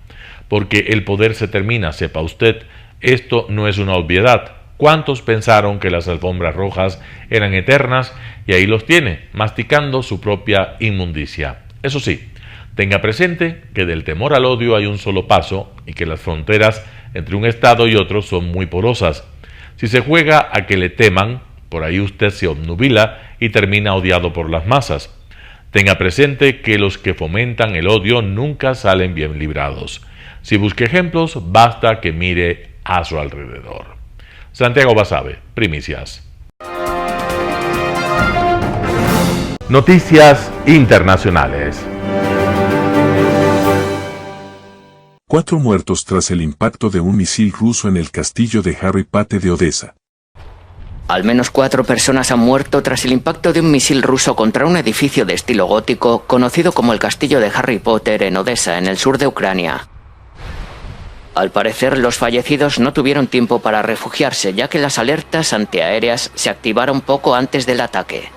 Porque el poder se termina, sepa usted, esto no es una obviedad. ¿Cuántos pensaron que las alfombras rojas eran eternas? Y ahí los tiene, masticando su propia inmundicia. Eso sí, tenga presente que del temor al odio hay un solo paso y que las fronteras entre un estado y otro son muy porosas. Si se juega a que le teman, por ahí usted se obnubila y termina odiado por las masas. Tenga presente que los que fomentan el odio nunca salen bien librados. Si busca ejemplos, basta que mire a su alrededor. Santiago Basabe, Primicias. Noticias internacionales. 4 muertos tras el impacto de un misil ruso en el castillo de Harry Potter de Odessa. Al menos 4 personas han muerto tras el impacto de un misil ruso contra un edificio de estilo gótico conocido como el castillo de Harry Potter en Odessa, en el sur de Ucrania. Al parecer, los fallecidos no tuvieron tiempo para refugiarse, ya que las alertas antiaéreas se activaron poco antes del ataque.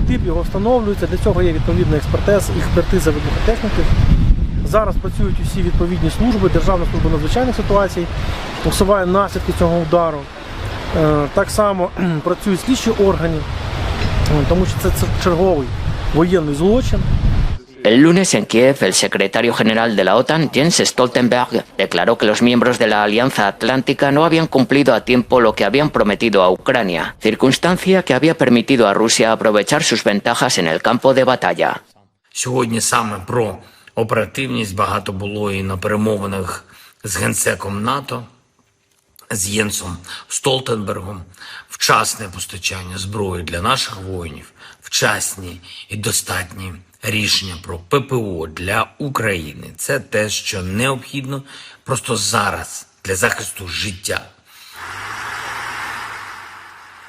Тип його встановлюється, для цього є відповідна експертиза вибухотехніки. Зараз працюють усі відповідні служби, Державна служба надзвичайних ситуацій, усуває наслідки цього удару. Так само працюють слідчі органи, тому що це черговий воєнний злочин. El lunes en Kiev, el secretario general de la OTAN, Jens Stoltenberg, declaró que los miembros de la Alianza Atlántica no habían cumplido a tiempo lo que habían prometido a Ucrania, circunstancia que había permitido a Rusia aprovechar sus ventajas en el campo de batalla. Сьогодні саме про оперативність багато було і на перемовинах з генсеком НАТО, з Єнсом Столтенбергом, вчасне постачання зброї для наших воїнів, вчасні і достатні рішення про ППО для України. Це те, що необхідно просто зараз для захисту життя.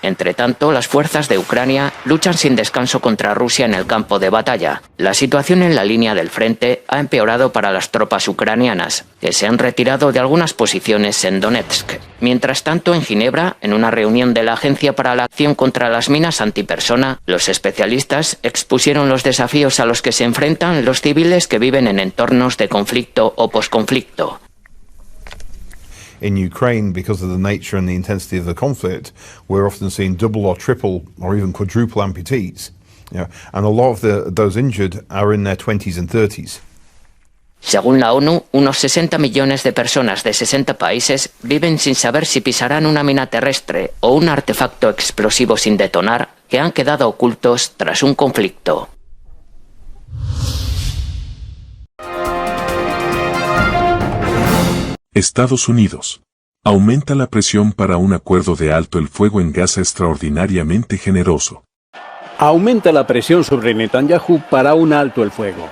Entre tanto, las fuerzas de Ucrania luchan sin descanso contra Rusia en el campo de batalla. La situación en la línea del frente ha empeorado para las tropas ucranianas, que se han retirado de algunas posiciones en Donetsk. Mientras tanto, en Ginebra, en una reunión de la Agencia para la Acción contra las Minas Antipersona, los especialistas expusieron los desafíos a los que se enfrentan los civiles que viven en entornos de conflicto o posconflicto. In Ukraine, because of the nature and the intensity of the conflict, we're often seeing double or triple or even quadruple amputees. And a lot of those injured are in their 20s and 30s. Según la ONU, unos 60 millones de personas de 60 países viven sin saber si pisarán una mina terrestre o un artefacto explosivo sin detonar que han quedado ocultos tras un conflicto. Estados Unidos. Aumenta la presión para un acuerdo de alto el fuego en Gaza extraordinariamente generoso. Aumenta la presión sobre Netanyahu para un alto el fuego.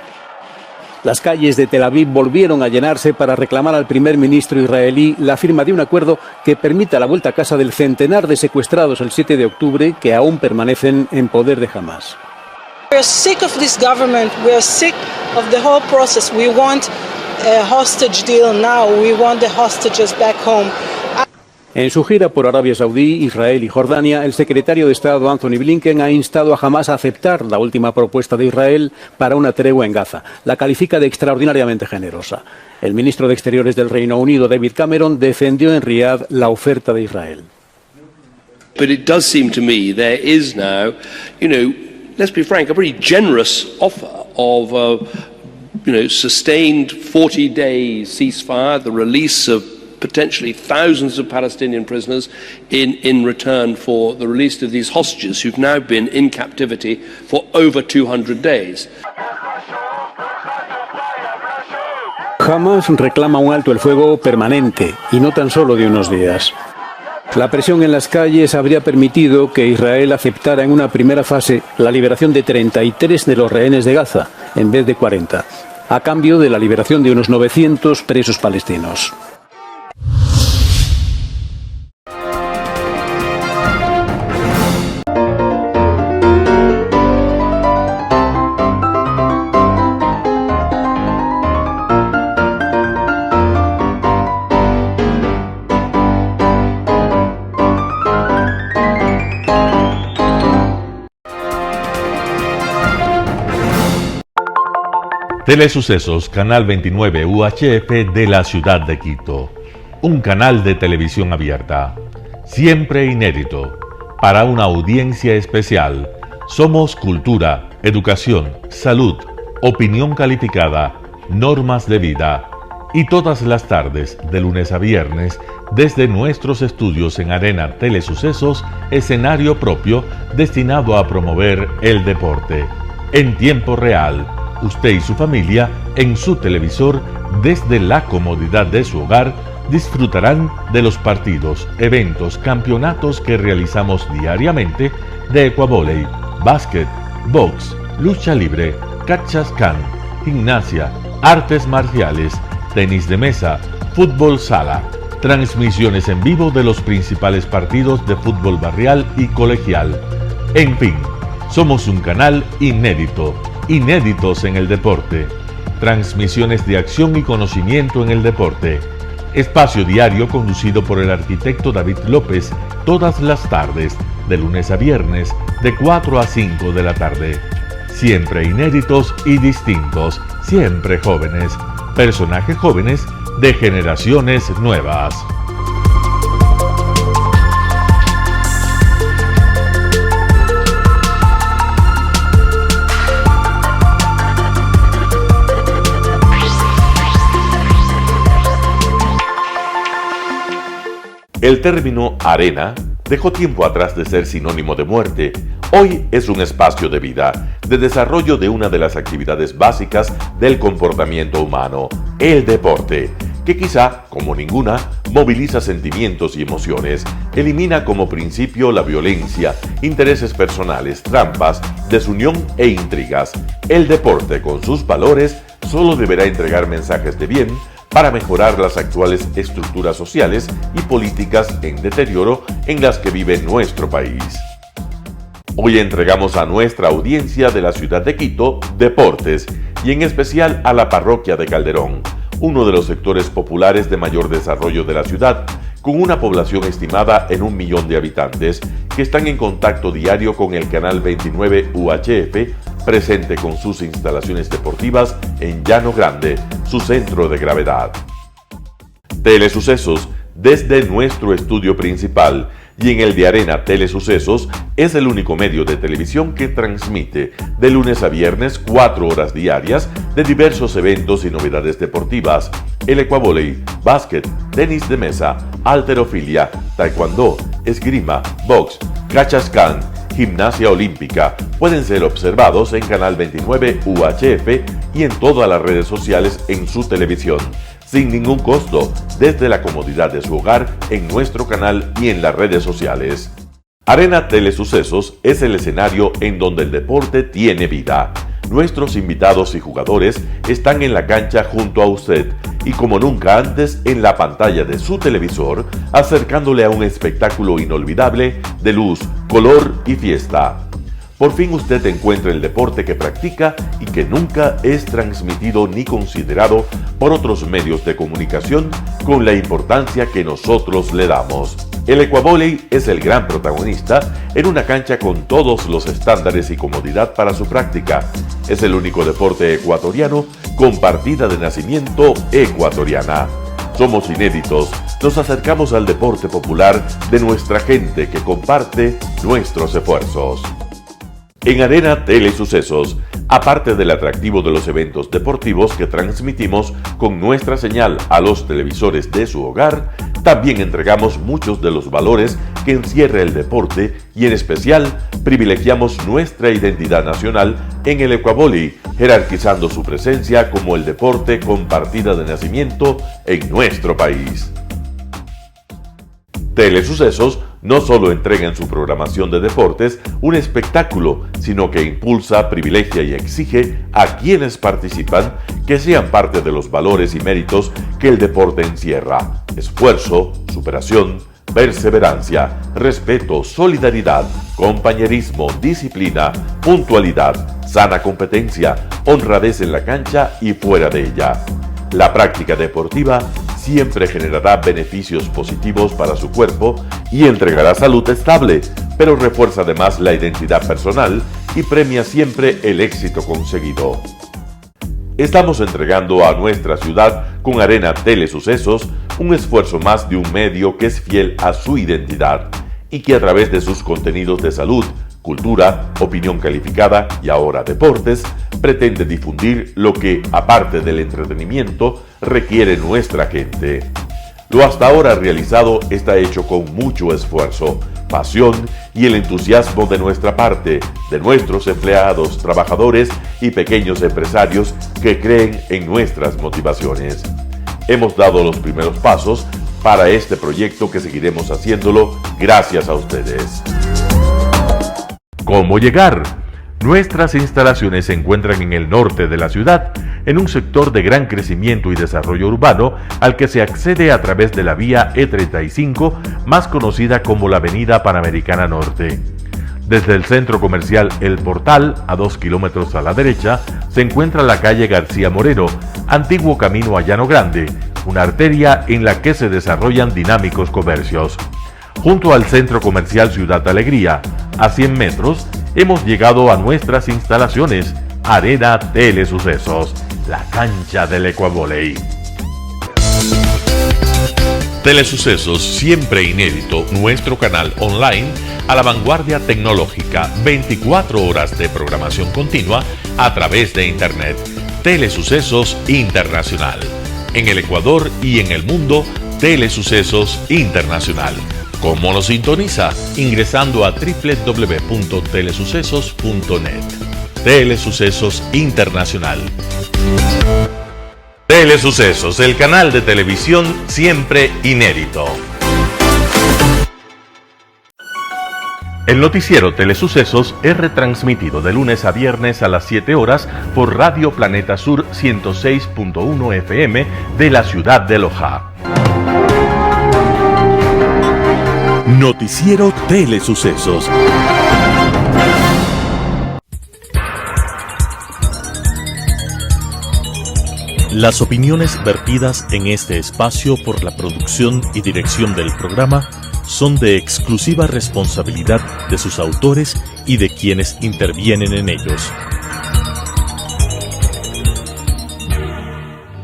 Las calles de Tel Aviv volvieron a llenarse para reclamar al primer ministro israelí la firma de un acuerdo que permita la vuelta a casa del centenar de secuestrados el 7 de octubre que aún permanecen en poder de Hamas. We are sick of this government. We are sick of the whole process. We want a hostage deal now. We want the hostages back home. En su gira por Arabia Saudí, Israel y Jordania, el secretario de Estado Anthony Blinken ha instado a Hamas a aceptar la última propuesta de Israel para una tregua en Gaza. La califica de extraordinariamente generosa. El ministro de Exteriores del Reino Unido, David Cameron, defendió en Riad la oferta de Israel. But it does seem to me there is now, let's be frank, a very generous offer of, sustained 40-day ceasefire, the release of potentially thousands of Palestinian prisoners in return for the release of these hostages who've now been in captivity for over 200 days. Hamas reclama un alto el fuego permanente y no tan solo de unos días. La presión en las calles habría permitido que Israel aceptara en una primera fase la liberación de 33 de los rehenes de Gaza, en vez de 40, a cambio de la liberación de unos 900 presos palestinos. Telesucesos, Canal 29 UHF de la ciudad de Quito. Un canal de televisión abierta, siempre inédito, para una audiencia especial. Somos cultura, educación, salud, opinión calificada, normas de vida. Y todas las tardes, de lunes a viernes, desde nuestros estudios en Arena Telesucesos, escenario propio destinado a promover el deporte. En tiempo real, usted y su familia, en su televisor, desde la comodidad de su hogar, disfrutarán de los partidos, eventos, campeonatos que realizamos diariamente de ecuavóley, básquet, box, lucha libre, cachascán, gimnasia, artes marciales, tenis de mesa, fútbol sala, transmisiones en vivo de los principales partidos de fútbol barrial y colegial. En fin, somos un canal inédito. Inéditos en el deporte, transmisiones de acción y conocimiento en el deporte, espacio diario conducido por el arquitecto David López todas las tardes, de lunes a viernes, de 4 a 5 de la tarde. Siempre inéditos y distintos, siempre jóvenes, personajes jóvenes de generaciones nuevas. El término arena dejó tiempo atrás de ser sinónimo de muerte. Hoy es un espacio de vida, de desarrollo de una de las actividades básicas del comportamiento humano, el deporte, que quizá, como ninguna, moviliza sentimientos y emociones, elimina como principio la violencia, intereses personales, trampas, desunión e intrigas. El deporte, con sus valores, solo deberá entregar mensajes de bien para mejorar las actuales estructuras sociales y políticas en deterioro en las que vive nuestro país. Hoy entregamos a nuestra audiencia de la ciudad de Quito deportes y en especial a la parroquia de Calderón, uno de los sectores populares de mayor desarrollo de la ciudad, con una población estimada en 1 millón de habitantes que están en contacto diario con el canal 29 UHF, presente con sus instalaciones deportivas en Llano Grande, su centro de gravedad. Telesucesos, desde nuestro estudio principal y en el de Arena Telesucesos, es el único medio de televisión que transmite de lunes a viernes 4 horas diarias de diversos eventos y novedades deportivas: el ecuavóley, básquet, tenis de mesa, halterofilia, taekwondo, esgrima, box, cachascán, gimnasia olímpica. Pueden ser observados en Canal 29 UHF y en todas las redes sociales en su televisión, sin ningún costo, desde la comodidad de su hogar, en nuestro canal y en las redes sociales. Arena Telesucesos es el escenario en donde el deporte tiene vida. Nuestros invitados y jugadores están en la cancha junto a usted y como nunca antes en la pantalla de su televisor, acercándole a un espectáculo inolvidable de luz, color y fiesta. Por fin usted encuentra el deporte que practica y que nunca es transmitido ni considerado por otros medios de comunicación con la importancia que nosotros le damos. El ecuavóley es el gran protagonista en una cancha con todos los estándares y comodidad para su práctica. Es el único deporte ecuatoriano con partida de nacimiento ecuatoriana. Somos inéditos, nos acercamos al deporte popular de nuestra gente que comparte nuestros esfuerzos. En Arena Telesucesos, aparte del atractivo de los eventos deportivos que transmitimos con nuestra señal a los televisores de su hogar, también entregamos muchos de los valores que encierra el deporte y en especial privilegiamos nuestra identidad nacional en el Ecuavoli, jerarquizando su presencia como el deporte con partida de nacimiento en nuestro país. Telesucesos no solo entrega en su programación de deportes un espectáculo, sino que impulsa, privilegia y exige a quienes participan que sean parte de los valores y méritos que el deporte encierra: esfuerzo, superación, perseverancia, respeto, solidaridad, compañerismo, disciplina, puntualidad, sana competencia, honradez en la cancha y fuera de ella. La práctica deportiva siempre generará beneficios positivos para su cuerpo y entregará salud estable, pero refuerza además la identidad personal y premia siempre el éxito conseguido. Estamos entregando a nuestra ciudad con Arena Telesucesos un esfuerzo más de un medio que es fiel a su identidad y que a través de sus contenidos de salud, cultura, opinión calificada y ahora deportes, pretende difundir lo que, aparte del entretenimiento, requiere nuestra gente. Lo hasta ahora realizado está hecho con mucho esfuerzo, pasión y el entusiasmo de nuestra parte, de nuestros empleados, trabajadores y pequeños empresarios que creen en nuestras motivaciones. Hemos dado los primeros pasos para este proyecto que seguiremos haciéndolo gracias a ustedes. ¿Cómo llegar? Nuestras instalaciones se encuentran en el norte de la ciudad, en un sector de gran crecimiento y desarrollo urbano al que se accede a través de la vía E35, más conocida como la Avenida Panamericana Norte. Desde el centro comercial El Portal, a 2 kilómetros a la derecha, se encuentra la calle García Moreno, antiguo camino a Llano Grande, una arteria en la que se desarrollan dinámicos comercios. Junto al centro comercial Ciudad Alegría, a 100 metros, hemos llegado a nuestras instalaciones, Arena Telesucesos, la cancha del Ecuavoli. Telesucesos, siempre inédito, nuestro canal online a la vanguardia tecnológica, 24 horas de programación continua a través de Internet. Telesucesos Internacional. En el Ecuador y en el mundo, Telesucesos Internacional. ¿Cómo lo sintoniza? Ingresando a www.telesucesos.net. Telesucesos Internacional. Telesucesos, el canal de televisión siempre inédito. El noticiero Telesucesos es retransmitido de lunes a viernes a las 7 horas por Radio Planeta Sur 106.1 FM de la ciudad de Loja. Noticiero Telesucesos. Las opiniones vertidas en este espacio por la producción y dirección del programa son de exclusiva responsabilidad de sus autores y de quienes intervienen en ellos.